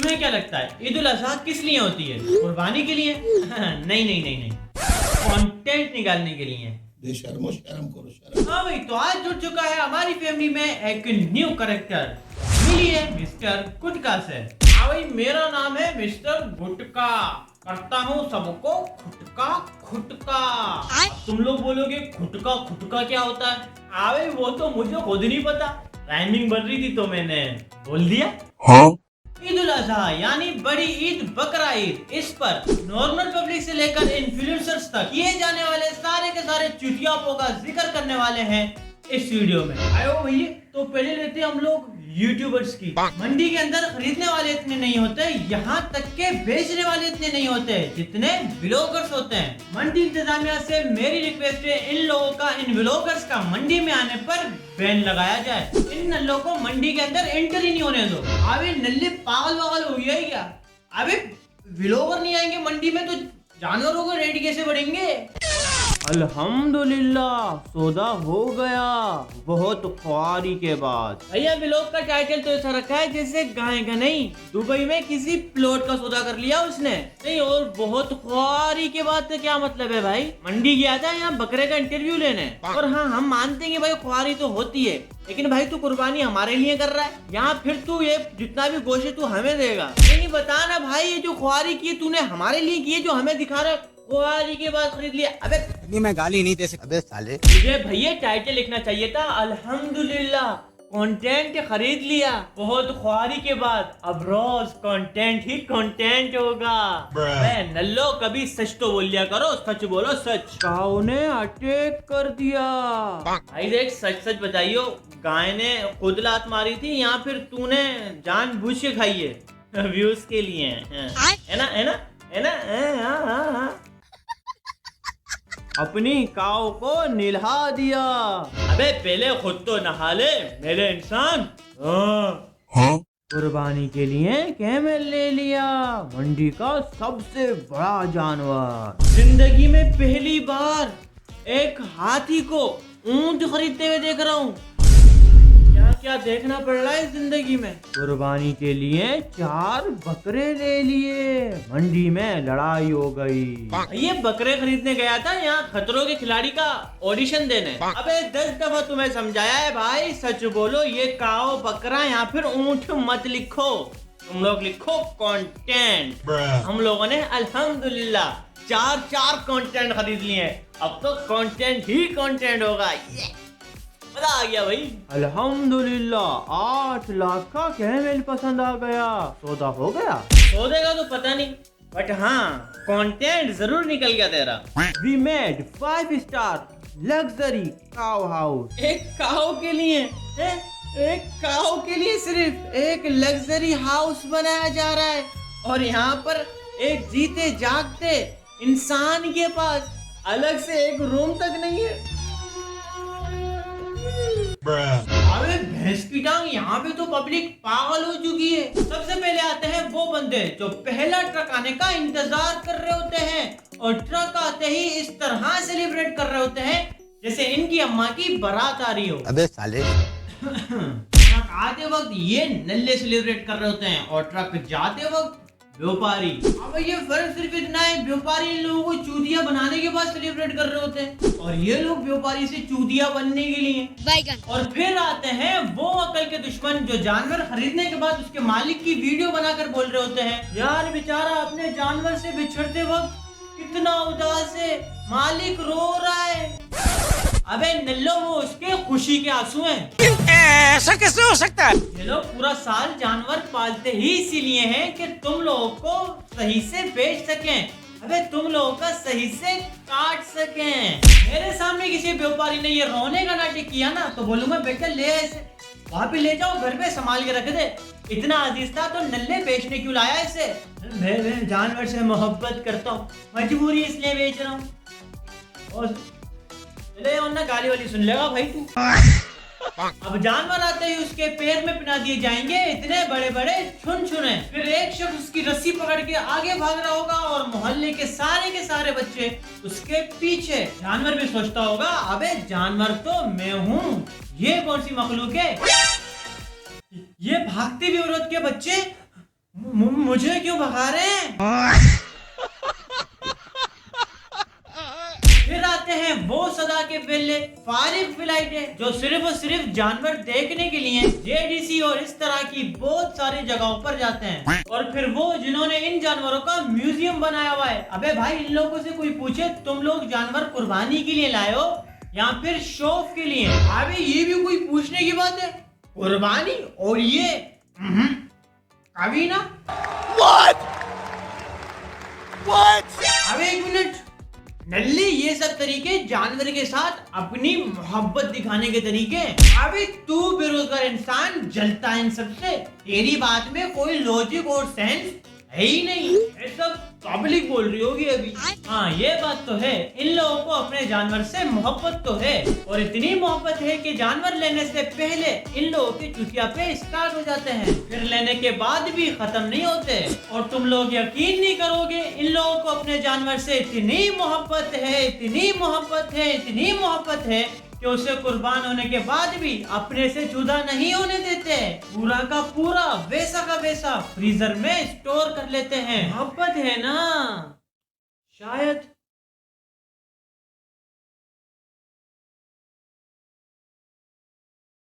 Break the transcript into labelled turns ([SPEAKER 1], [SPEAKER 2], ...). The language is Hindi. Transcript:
[SPEAKER 1] तुम्हें क्या लगता है ईद उल अजहा किस लिए होती है? कुर्बानी के लिए? नहीं नहीं नहीं नहीं, कंटेंट निकालने के लिए।
[SPEAKER 2] बेशर्मो शर्म करो शर्म।
[SPEAKER 1] हाँ भाई, तो आज जुड़ चुका है हमारी फैमिली में एक न्यू कैरेक्टर। मिलिए मिस्टर गुटका से। हाँ भाई, मेरा नाम है मिस्टर गुटका, करता हूँ सबको खुटका खुटका। तुम लोग बोलोगे खुटका खुटका क्या होता है? हाँ भाई, वो तो मुझे खुद नहीं पता, राइमिंग बन रही थी तो मैंने बोल दिया।
[SPEAKER 2] हाँ?
[SPEAKER 1] ईद उल अजहा यानी बड़ी ईद, बकरा ईद, इस पर नॉर्मल पब्लिक से लेकर इन्फ्लुएंसर्स तक किए जाने वाले सारे के सारे चुटियापों का जिक्र करने वाले हैं इस वीडियो में। आयो भैया, तो पहले लेते हैं हम लोग यूट्यूबर्स की। मंडी के अंदर खरीदने वाले इतने नहीं होते, यहाँ तक के बेचने वाले इतने नहीं होते जितने व्लॉगर्स होते हैं। मंडी इंतजामिया से मेरी रिक्वेस्ट है, इन लोगों का, इन व्लॉगर्स का मंडी में आने पर बैन लगाया जाए। इन नल्लों को मंडी के अंदर एंटर ही नहीं होने दो। अभी नल्ले पागल वागल हो गया है क्या? अभी व्लॉगर नहीं आएंगे मंडी में तो जानवरों को रेट कैसे बढ़ेंगे? अल्हम्दुलिल्लाह, सौदा हो गया बहुत ख्वारी के बाद। भैया, व्लॉग का टाइटल तो ऐसा रखा है जैसे गाय का नहीं, दुबई में किसी प्लॉट का सौदा कर लिया उसने। नहीं, और बहुत ख्वारी के बाद तो क्या मतलब है भाई? मंडी गया था यहाँ बकरे का इंटरव्यू लेने। और हाँ, हम मानते हैं कि भाई ख्वारी तो होती है, लेकिन भाई तू कुर्बानी हमारे लिए कर रहा है यहाँ, फिर तू ये जितना भी गोश्त तू हमें देगा। नहीं बता ना भाई, ये जो ख्वारी की तूने हमारे लिए की है, जो हमें दिखा रहा है ख्वारी के बाद खरीद लिया। अबे
[SPEAKER 3] मैं गाली नहीं दे सकता। अबे साले,
[SPEAKER 1] मुझे भैया टाइटल लिखना चाहिए था, अल्हम्दुलिल्लाह कंटेंट खरीद लिया बहुत ख्वारी के बाद, अब रोज कंटेंट ही कंटेंट होगा। नल्लो, कभी सच तो बोल लिया करो, सच बोलो सच। काऊ ने अटैक कर दिया। भाई देख, सच सच बताइयो, गाय ने खुद लात मारी थी या फिर तूने जानबूझ के खाई है व्यूज के लिए? है ना, है ना, है ना? हाँ। अपनी काऊ को निल्हा दिया। अबे पहले खुद तो नहा ले मेरे इंसान।
[SPEAKER 2] हाँ?
[SPEAKER 1] कुर्बानी के लिए कैमल ले लिया, मंडी का सबसे बड़ा जानवर। जिंदगी में पहली बार एक हाथी को ऊंट खरीदते हुए देख रहा हूँ। क्या क्या देखना पड़ रहा है जिंदगी में। कुर्बानी के लिए 4 बकरे ले लिए, मंडी में लड़ाई हो गई। ये बकरे खरीदने गया था यहाँ खतरों के खिलाड़ी का ऑडिशन देने। अबे 10 दफा तुम्हें समझाया है भाई, सच बोलो, ये काओ बकरा या फिर ऊंट मत लिखो, तुम लोग लिखो कंटेंट। हम लोगों ने अल्हम्दुलिल्लाह 4 कंटेंट खरीद लिए, अब तो कंटेंट ही कंटेंट होगा। मजा आ गया भाई। अल्हम्दुलिल्लाह 8 लाख का कैमल पसंद आ गया, सौदा हो गया। सौदे का तो पता नहीं, बट हाँ कंटेंट जरूर निकल गया तेरा। We made 5 star luxury cow house. एक काऊ के लिए एक काऊ के लिए सिर्फ एक लग्जरी हाउस बनाया जा रहा है, और यहाँ पर एक जीते जागते इंसान के पास अलग से एक रूम तक नहीं है। अबे भैंस की टांग, यहाँ पे तो पब्लिक पागल हो चुकी है। सबसे पहले आते हैं वो बंदे जो पहला ट्रक आने का इंतजार कर रहे होते हैं, और ट्रक आते ही इस तरह सेलिब्रेट कर रहे होते हैं जैसे इनकी अम्मा की बारात आ रही हो।
[SPEAKER 3] अबे साले,
[SPEAKER 1] ट्रक आते वक्त ये नल्ले सेलिब्रेट कर रहे होते हैं, और ट्रक जाते वक्त व्यापारी। अब ये फर्क सिर्फ इतना है, व्यापारी इन लोगों को चूतिया बनाने के बाद सेलिब्रेट कर रहे होते हैं, और ये लोग व्यापारी से चूतिया बनने के लिए। और फिर आते हैं वो अकल के दुश्मन जो जानवर खरीदने के बाद उसके मालिक की वीडियो बनाकर बोल रहे होते हैं, यार बेचारा अपने जानवर से बिछड़ते वक्त कितना उदास है, मालिक रो रहा है। अबे नल्लो, वो उसके खुशी के आंसू हैं।
[SPEAKER 3] ऐसा कैसे हो सकता है?
[SPEAKER 1] ये लोग पूरा साल जानवर पालते ही इसीलिए हैं कि तुम लोगों को सही से बेच सकें, अबे तुम लोगों का सही से काट सकें। मेरे सामने किसी व्यापारी ने ये रोने का नाटक किया ना, तो बोलूंगा बेटा ले ऐसे वहाँ पे ले जाओ, घर पे संभाल के रख दे। इतना अजीज था तो नल्ले बेचने क्यों लाया इसे? मैं जानवर से मोहब्बत करता हूँ, मजबूरी इसलिए बेच रहा हूँ। और ना गाली वाली सुन लेगा भाई तू। अब जानवर आते ही उसके पैर में पिना दिए जाएंगे इतने बड़े बड़े छुन-छुने। फिर एक शख्स उसकी रस्सी पकड़ के आगे भाग रहा होगा, और मोहल्ले के सारे बच्चे उसके पीछे। जानवर भी सोचता होगा, अबे जानवर तो मैं हूँ, ये कौन सी मखलूक है? ये भागती भी औरत के बच्चे मुझे क्यों भगा रहे हैं? फिर आते हैं वो सदा के बेले फारिग फ्लाइटें जो सिर्फ और सिर्फ जानवर देखने के लिए जेडीसी और इस तरह की बहुत सारी जगहों पर जाते हैं। और फिर वो जिन्होंने इन जानवरों का म्यूजियम बनाया हुआ है। अबे भाई, इन लोगों से कोई पूछे तुम लोग जानवर कुर्बानी के लिए लाए हो या फिर शौक के लिए? अबे ये भी कोई पूछने की बात है? कुर्बानी और ये कभी ना। अबे एक मिनट नल्ली, ये सब तरीके जानवर के साथ अपनी मोहब्बत दिखाने के तरीके। अबे तू बेरोजगार इंसान जलता है इन सबसे। तेरी बात में कोई लॉजिक और सेंस है ही नहीं। ये सब पब्लिक बोल रही होगी अभी। हाँ, ये बात तो है, इन लोगों को अपने जानवर से मोहब्बत तो है, और इतनी मोहब्बत है कि जानवर लेने से पहले इन लोगों की चुटिया पे स्टार्ट हो जाते हैं, फिर लेने के बाद भी खत्म नहीं होते। और तुम लोग यकीन नहीं करोगे, इन लोगों को अपने जानवर से इतनी मोहब्बत है, इतनी मोहब्बत है, इतनी मोहब्बत है कि उसे कुर्बान होने के बाद भी अपने से जुदा नहीं होने देते। पूरा का पूरा वैसा का वैसा फ्रीजर में स्टोर कर लेते हैं। मोहब्बत है ना, शायद